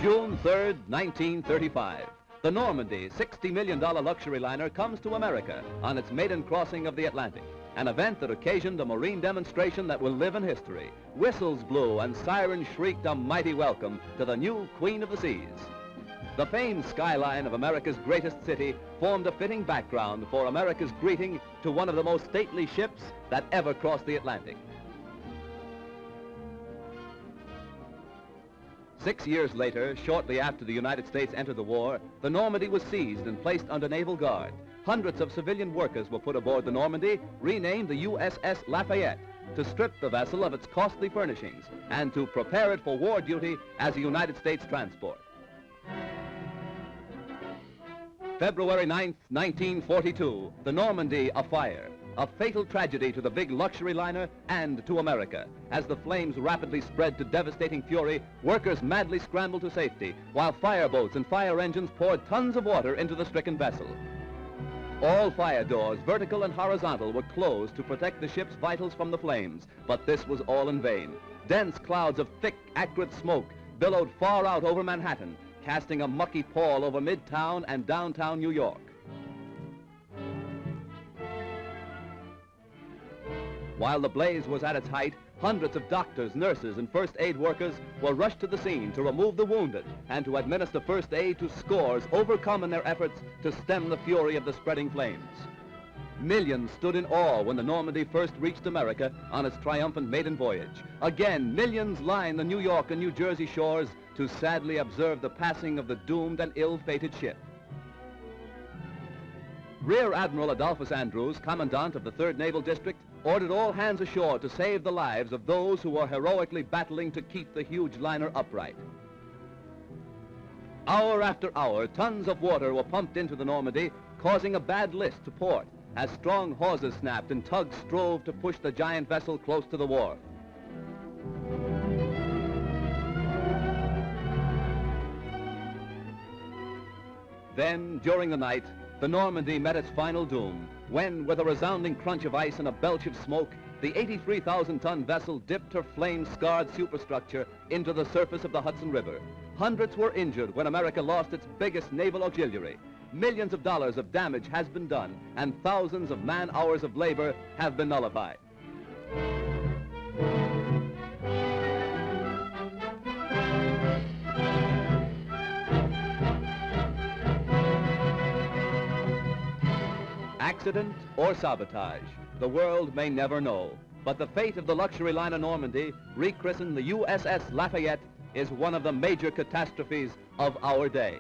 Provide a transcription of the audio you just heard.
June 3rd, 1935. The Normandie, $60 million luxury liner, comes to America on its maiden crossing of the Atlantic, an event that occasioned a marine demonstration that will live in history. Whistles blew and sirens shrieked a mighty welcome to the new Queen of the Seas. The famed skyline of America's greatest city formed a fitting background for America's greeting to one of the most stately ships that ever crossed the Atlantic. 6 years later, shortly after the United States entered the war, the Normandie was seized and placed under naval guard. Hundreds of civilian workers were put aboard the Normandie, renamed the USS Lafayette, to strip the vessel of its costly furnishings and to prepare it for war duty as a United States transport. February 9th, 1942, the Normandie afire. A fatal tragedy to the big luxury liner and to America. As the flames rapidly spread to devastating fury, workers madly scrambled to safety, while fireboats and fire engines poured tons of water into the stricken vessel. All fire doors, vertical and horizontal, were closed to protect the ship's vitals from the flames, but this was all in vain. Dense clouds of thick, acrid smoke billowed far out over Manhattan, casting a mucky pall over Midtown and downtown New York. While the blaze was at its height, hundreds of doctors, nurses, and first aid workers were rushed to the scene to remove the wounded and to administer first aid to scores overcome in their efforts to stem the fury of the spreading flames. Millions stood in awe when the Normandie first reached America on its triumphant maiden voyage. Again, millions lined the New York and New Jersey shores to sadly observe the passing of the doomed and ill-fated ship. Rear Admiral Adolphus Andrews, Commandant of the 3rd Naval District, ordered all hands ashore to save the lives of those who were heroically battling to keep the huge liner upright. Hour after hour, tons of water were pumped into the Normandie, causing a bad list to port, as strong hawsers snapped and tugs strove to push the giant vessel close to the wharf. Then, during the night, the Normandie met its final doom, when, with a resounding crunch of ice and a belch of smoke, the 83,000-ton vessel dipped her flame-scarred superstructure into the surface of the Hudson River. Hundreds were injured when America lost its biggest naval auxiliary. Millions of dollars of damage has been done, and thousands of man-hours of labor have been nullified. Accident or sabotage, the world may never know. But the fate of the luxury liner Normandie, rechristened the USS Lafayette, is one of the major catastrophes of our day.